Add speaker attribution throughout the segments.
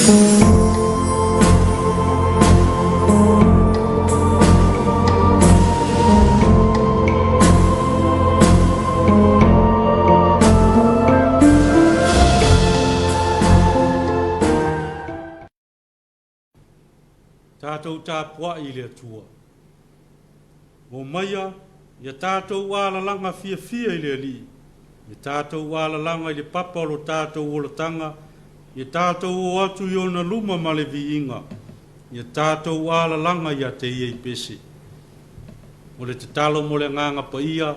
Speaker 1: Tātou tāpua I le atua. O maia, ia tātou wālalanga fia I le ali. Ia tātou wālalanga I le papa o lo tātou olatanga. Ia tātou o atu I ona luma ma le viinga. Ia tātou wālalanga ia te ia I pese. O le te talo mo le nganga pa ia,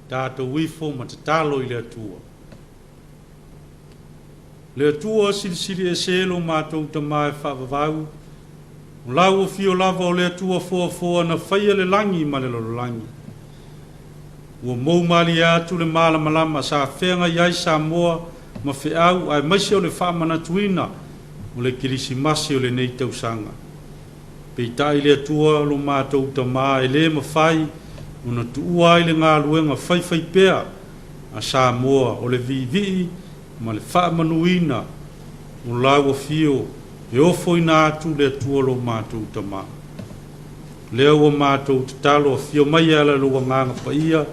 Speaker 1: tātou wifo ma te talo I le atua. Le atua silisili e selo mātou tamae whaavavau. O lau o fio lava o le atua foa na whaia le langi ma le lololangi. Ua mou mali atu le malamalama sa whenga iai sa moa ma whiau ai maise o le whamanatuina o le kirisimasi o le nei tausanga. Peitai le atua lo mātou tamā e le mawhai o na tuua ai le ngā luenga whai pea a sa moa o le vii ma le whamanuina o lau o fio e ofo ina atu le atua lo mātou tamā. Lea ua mātou te talo a fio mai ala lo nganga pa ia,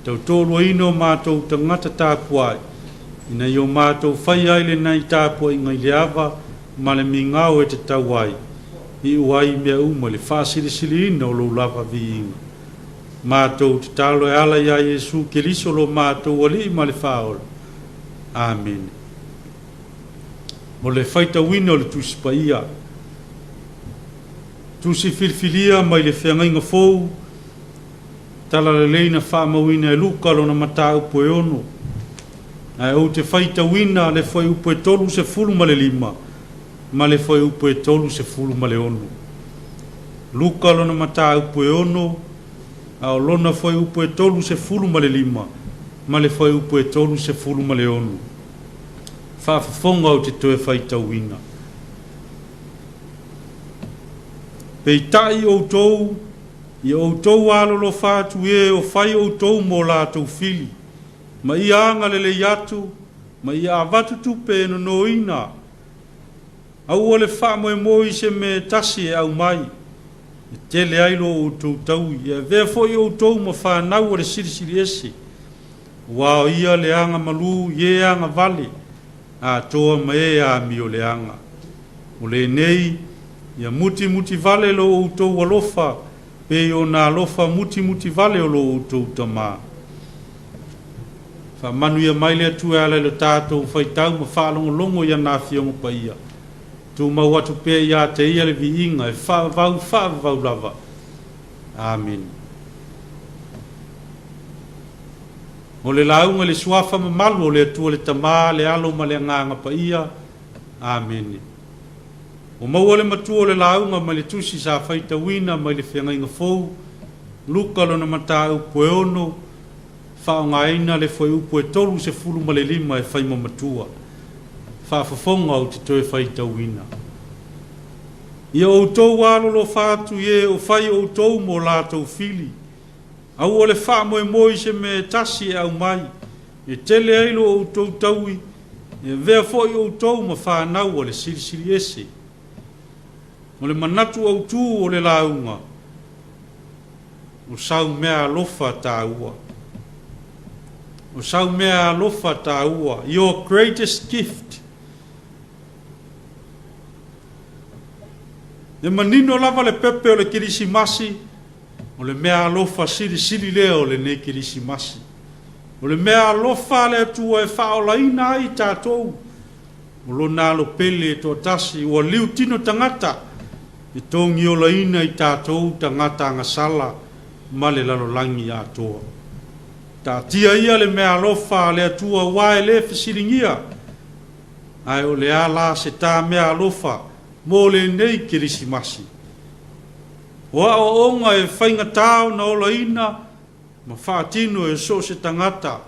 Speaker 1: tau tolo ino mātou tangata tāpuai, ina i o mātou whai ai le nei tāpuai ngai le awa, ma le mingau e te tauai, I uai mea uma le whasirisiri ina o lo lava viinga. Mātou te talo e ala ia Jesu ke liso lo mātou ali ma le whaola. Amen. Mo le whaita wina o le tusi pa ia. Tusi filfilia mai le whengainga fou. Tala le leina whaamawina e luka lo na mata upo e ono. Ai au te whaita wina le whai upo e tolu se fulu ma le lima. Ma le whai upo e tolu se fulu ma le ono. Luka lo na mata upo e ono. Au lona whai upo e tolu se fulu ma le lima. Ma le whai upo e tolu se fulu ma le ono. Whaafafonga o te toe whaita wina. Pei tai o tou, I o tou alolo whātu e o whai o tou mō lātou fili. Ma I anga lele yatu, ma I awatu tupe no noina. Au ole whaamo e moi se me tasi e au mai. E tele ailo o tou tau, e vea foi o tou ma whanau o le sirisiri ese. Wao ia le anga malu, ye anga vale. A toa mae a mi o le anga. O le nei, ia muti vale lo o tou alofa, pe o na alofa muti vale o lo o tou tamā. Wha manu ia mai le atu e ala le tātou whaitau ma whaalongo longo ia nā fiongo pa ia. Tu mau atu pe ia te ia le viinga e whaavau lava. Amen. O le launga le suafa ma malu o le atua le tamā le alo ma le nganga pa ia. Amen. O maua le matua o le launga ma le tusi sa whaita wina ma le whengainga fou. Luka lo na mata upo e ono. Whaonga ina le whai upo e tolu se fulu ma le lima e whaima matua. Whaafafonga o te toe whaita wina. Ia o tou alolo whātu e o whai o tou mo lātou fili. Au o le whaamo e moi se me tasi e au mai. E tele ailo o tou taui. E vea foi o tou ma whanau o le sirisiri ese. O le manatu au tū o le launga. O sau mea alofa tā ua. O sau mea alofa tā ua. Your greatest gift. E manino lava le pepe o le kirisimasi. O le mea alofa siri leo le ne kirisimasi. O le mea alofa le atua e whaolaina ai tātou. O lo nalo pele e tō tasi. O liu tino tangata. E tongi o la ina i tātou tangata ngasala. Ma le lalolangi atoa. Ta tia ia le mea alofa le atua wae le fesiringia. Ai o le ala se tā mea alofa. Mo le nei kirisimasi. Wa o onga e whainga tau na ola ina. Ma whaatino e so se tangata.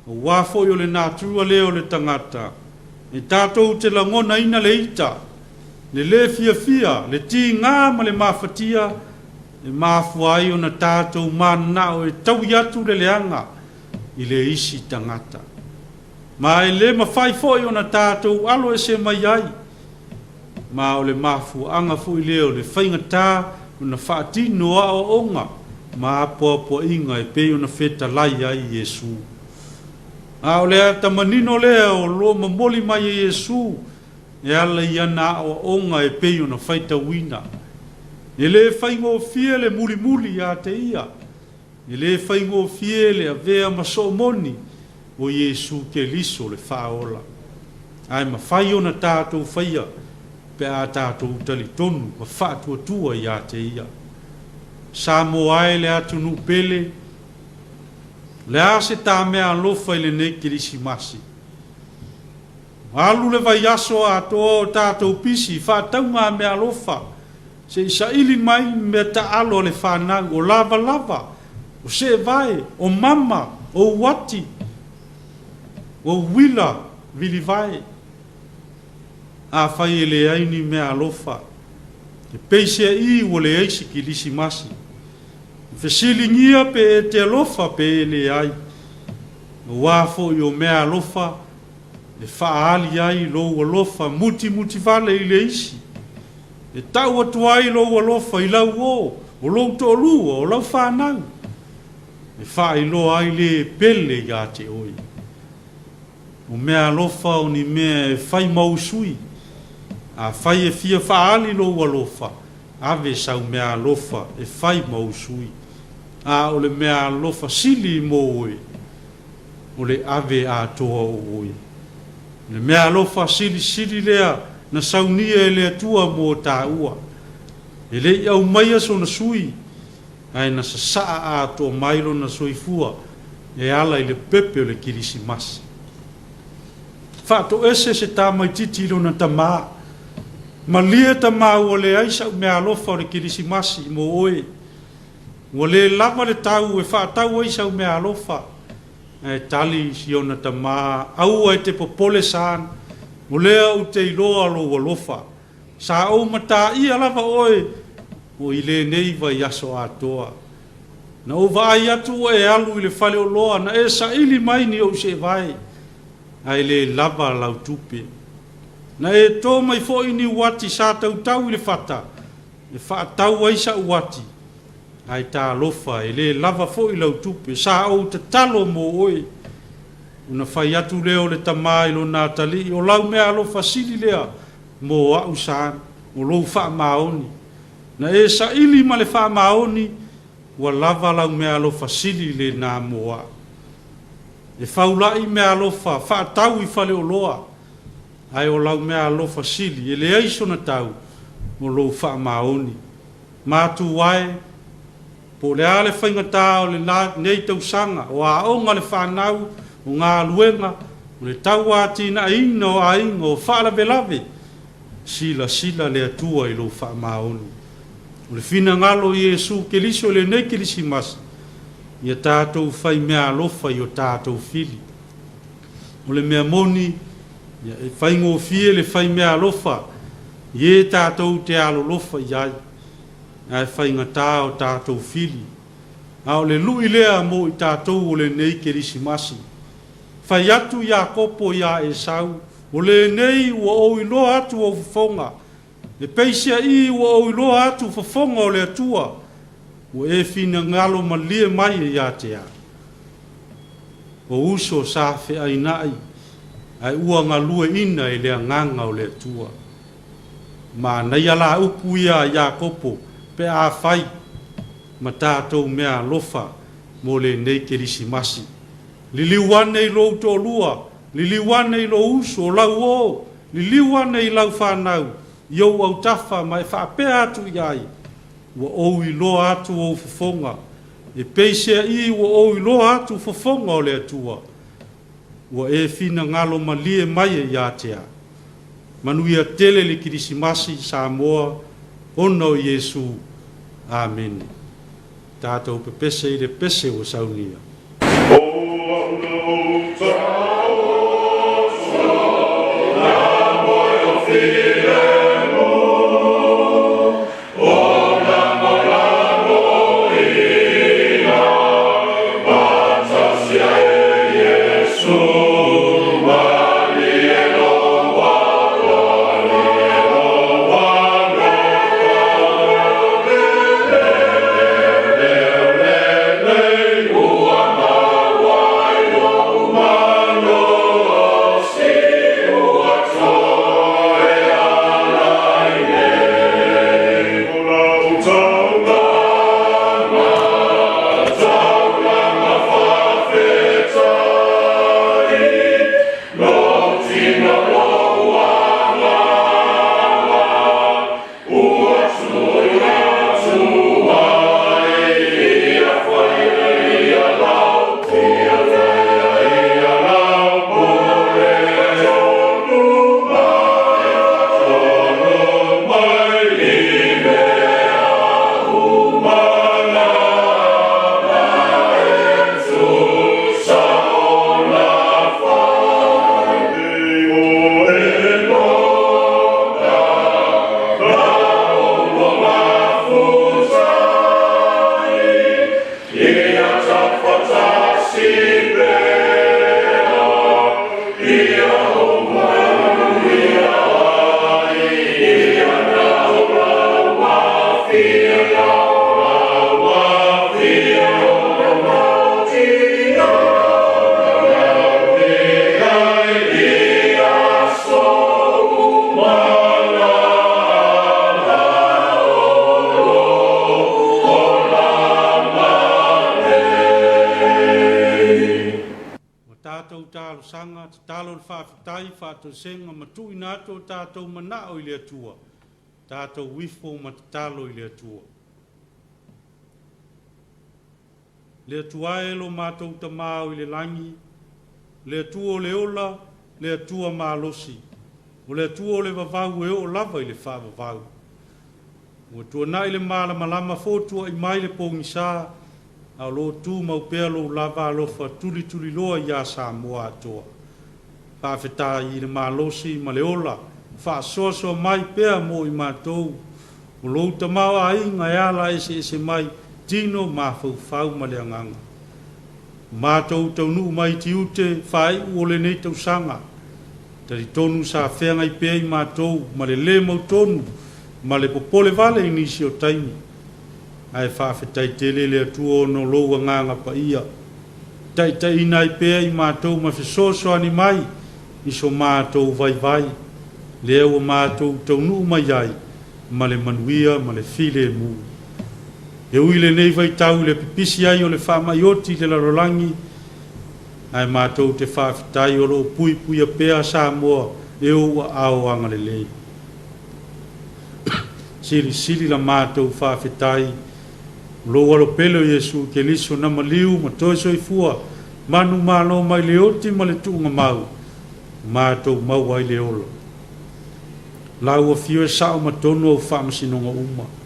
Speaker 1: O wafo i o le nātua leo le tangata. E tātou te langona ina le ita. Le fia, le ti ngā ma le mawhatia. E mafuai o na tātou mana o e tau iatu le leanga. I le isi tangata. Ma e le mawhai foi o na tātou alo e se mai ai. ma o le mafu anga fu i leo le whainga tā una whaatino a o onga ma po inga e pe una feta lai ai Yesu. A o lea tamanino lea o lo mamoli mai Yesu e ala iana o onga e pe una whaita wina. E le whaingo fie le muli muli a te ia. E le whaingo fie le a vea maso moni o Yesu ke liso le whaola. Ai ma whai ona tātou whaia pe a tātou tali tonu ma whaatua tua i a te ia. Sa mo ai le atu nu pele le ase tā mea lofa i le nei kirisi masi. Alu le vai aso a toa o tātou pisi whaataunga mea lofa se isa ili mai me ta alo le whanau o lava lava o se vai o mama o wati o wila vili vai a whai le aini mea lofa e peise i o le eisi ki lisi masi whesilingia pe e te lofa pe le ai o wafo i o mea lofa e whaali ai lo o lofa muti vale i le isi e tau atu ai lo o lofa i lau o lo to lua o lau whanau e whai lo ai le pele ia te oi o mea lofa o ni mea e whai mausui a whai e fia whaali lo o lofa ave sau mea lofa e whai mausui a o le mea lofa sili mo oi o le ave a toa o oi le mea lofa sili lea na saunia e le tua mo ta ua e le au mai aso na sui ai na saa a to mailo na soifua e ala i le pepe o le kirisimasi fato ese se ta mai titi lo na tama malia tama o le aisa mea lofa o le kirisimasi mo oe o le lava le tau e whaatau aisa mea lofa e tali si o na tama au e te popole saan o lea u te iloa lo lofa sa o mata i alava oe o i le nei vai aso atoa na o vai atu e alu i le fale o loa na e sa ili mai ni o se vai ai le lava lau tupe na e tō mai fo ini wati sa tau i le fata e whaatau aisa wati ai tā lofa e le lava fo i lau tupe sa o te talo mo oe una fai atu leo le tamai lo nā tali o lau mea lofa sili lea mo au saan o lou wha maoni na e sa ili ma le wha maoni ua lava lau mea lofa sili le nā moa e whaulai mea lofa wha tau i whale o loa ai o lau mea lofa sili e le aiso na tau o lou wha maoni mātu wae po le ale whaingatā o le nei tau sanga o a onga le whanau o ngā luenga o le tau ati na ina o a inga o whaalawe lawe sila le atua i lo wha maoni o le fina ngalo i Yesu ke liso le nei ke lisi masi i a tātou whai mea lofa i o tātou fili o le mea moni i a whaingo fie le whai mea lofa i e tātou te alo lofa i ai ai whaingatā o tātou fili a o le lui lea mo i tātou o le nei ke lisi masi whai atu ia kopo ia e sau o le nei ua o ilo atu o fafonga le peisia i ua o ilo atu fafonga o le atua o e fina ngalo malie mai e ia te a o uso sa fe ainai ai ua ngalue ina i le nganga o le atua ma nei ala upu ia kopo pe a fai ma tātou mea lofa mo le nei ke lisimasi liliwane i lo to lua liliwane i lo uso o lau o liliwane i lau whanau iau au tafa mai whaapea atu iai ua ou i lo atu o fafonga e peisea i ua ou i lo atu fafonga o le atua ua e fina ngalo malie mai e iatea manuia tele le kirisimasi sa moa ono Yesu amen tātou pepese i le pese o saunia whaafitai whaatosenga matui nātou tātou mana o i le atua. Tātou wifo matatalo i le atua. Le atua e lo mātou tamau i le langi, le atua o le ola, le atua mālosi, o le atua o le vavau e o lava i le whaavavau. O tua na i le māla malama fōtua i mai le pōngisa, a lo tū mau pēa lo lava alofa tuli tuli loa i a Samoa atoa. Whaafeta i le mālosi ma le ola, whaasoasoa mai pēa mo i mātou, o lo tamau a inga e ala ese mai, tino mafau ma le anganga. Mātou taunu mai ti ute whai uole nei tau sanga. Tari tonu sa whenga i pēi mātou ma le mau tonu ma le popole vale i nisi o taimi. Ai whawhetai te lele atua no loua nganga pa ia. Tai ina i pēi mātou ma whisoso ani mai iso mātou vai. Lea ua mātou taunu mai ai ma le manuia ma le file mu. E uile nei vai tau le pipisi ai o le whamaioti le larolangi, ai mātou te whawhitai o lo pui a pēa Samoa e o ao anga le lei. Sili la mātou whawhitai, lo walo pelo Yesu ke liso na maliu ma toi soi fua, manu malo mai le oti ma le tuunga mau, mātou mau ai le olo. Lau a fio e sao ma tonu au whamasinonga uma.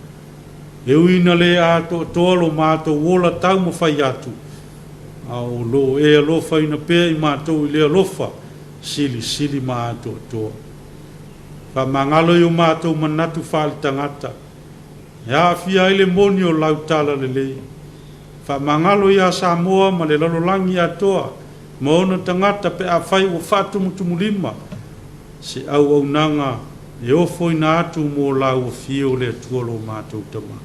Speaker 1: E uina le ato tolo mātou wola tau ma whai atu. Au lo e alofa ina pēa i mātou i le alofa, sili mātou toa. Wha mangalo i o mātou manatu whali tangata. E awhia i le moni o lautala le lei. Wha mangalo i a Samoa ma le lalolangi atoa, ma ona tangata pe a whai o whatumulima. Se au nanga e ofo ina atu mo lau o fio le tuolo mātou tama.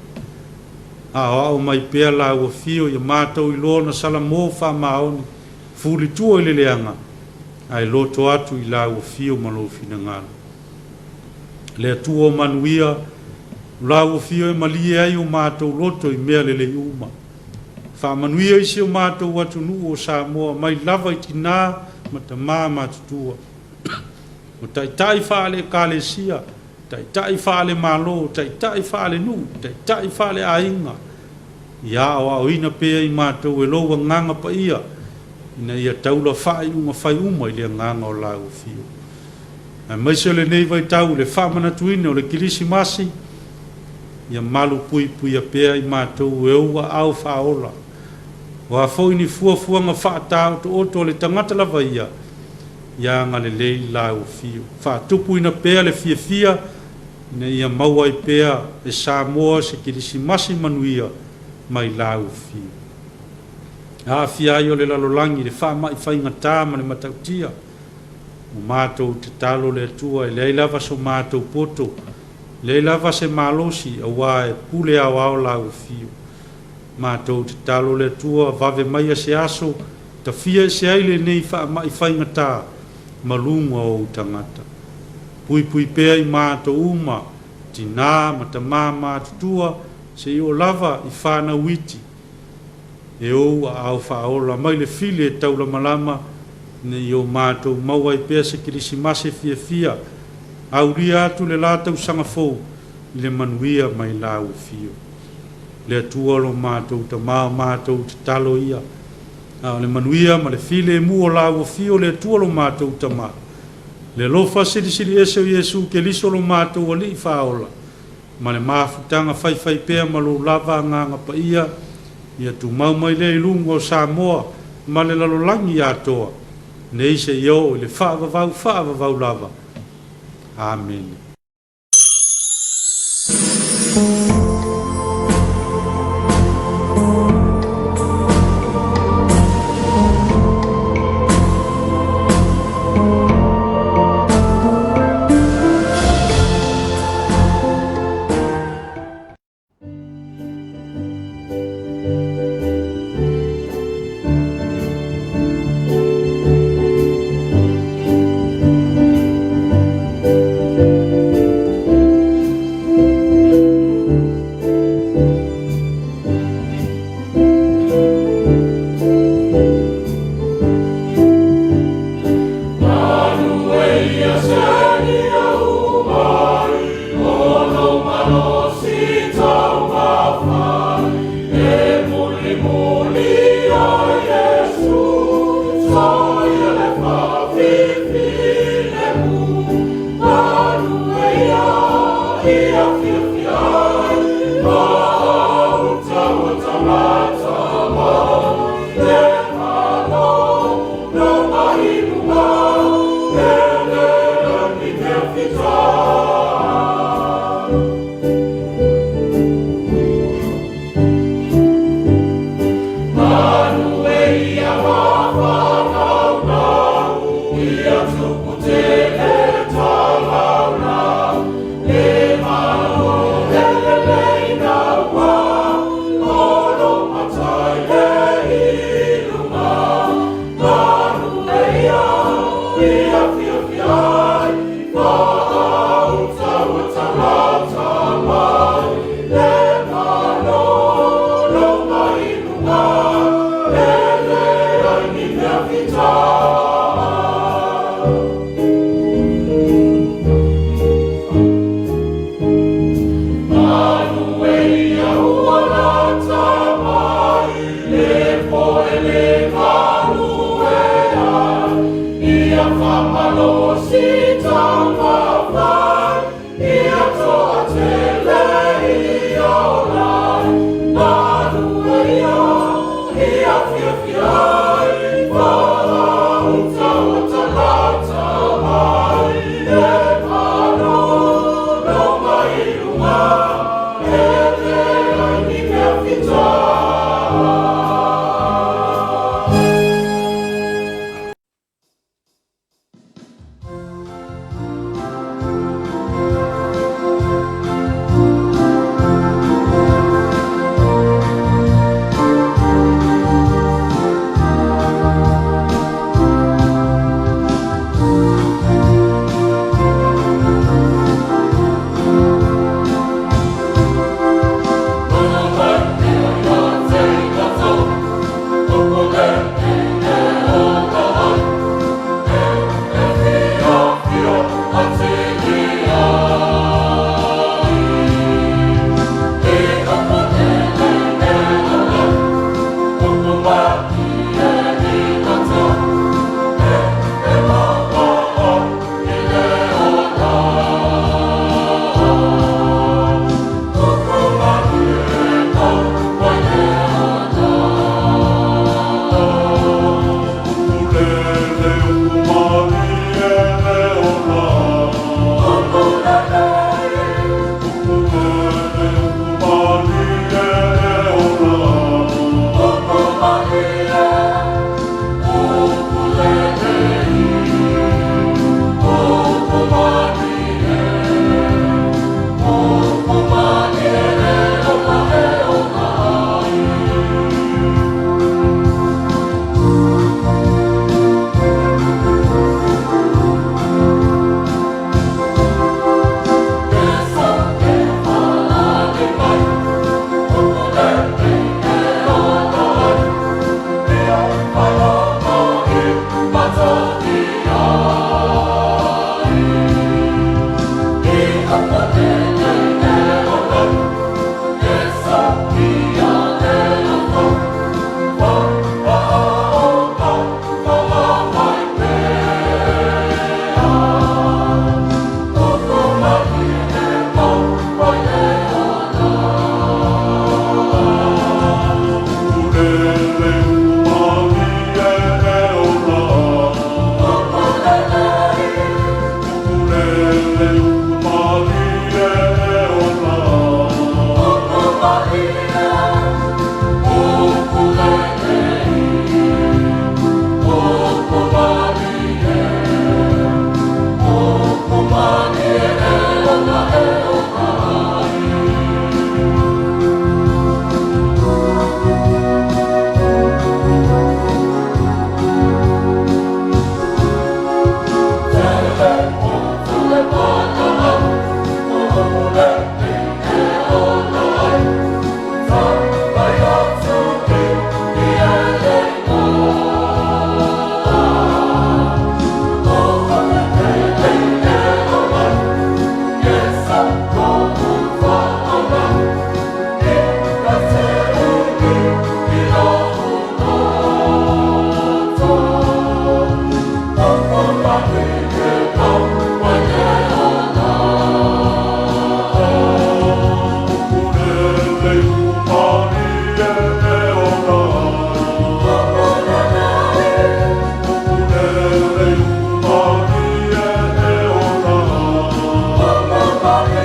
Speaker 1: A mai pēa la ua fio i mātou i lona sala mō wha maoni, fuli tua i leanga, ai loto atu i la ua fio malo fina ngana. Le atua o manuia, la ua fio e malie ai o mātou loto i mea le uma. Wha manuia i se o mātou atu nu o Samoa, mai lava i tina ma ta mā mātutua. O tai whaale kālesia, tai whaale malo, tai whaale nu, tai whaale ainga. Ia o ina pēa i mātou e loa nganga pa ia, ina ia taula whai uma i le nganga o lau fio. A maise le nei vai tau le whamana tuine o le kilisi masi, ia malu pui a pēa i mātou e ua au whaola. O a fo ini fuanga whaatau to oto le tangata lava ia nga le lei lau fio. Whaatupu ina pēa le fia, ina ia maua i pēa e Samoa se kilisi masi manuia mai lau fio. A fia i o le lalolangi le wha mai whainga tā ma le matautia. O mātou te talo le atua e lei lava so mātou poto. Lei lava se malosi a wae pule au lau fio. Mātou te talo le atua vave mai a se aso ta fia se aile nei wha mai whainga tā malunga o tangata. Pui pēa i mātou uma, tina ma ta mā tutua, se i o lava i whana witi. E o au whaola mai le file e taula malama, ne i o mātou maua i pēa se kirisi mase fia, au ria atu le lātau sanga fōu, le manuia mai lau fio. Le atua lo mātou ta mātou te talo ia. Le manuia ma le file e mua lau fio le atua lo mātou ta mā. Le lofa sili ese o Yesu ke liso lo mātou o li whaola. Ma le mafutanga whai pēa ma lo lava nganga pa ia tu mau mai le ilungo o Samoa ma le lalolangi atoa. Ne ise i le whaavavau lava. Amen.
Speaker 2: Amen.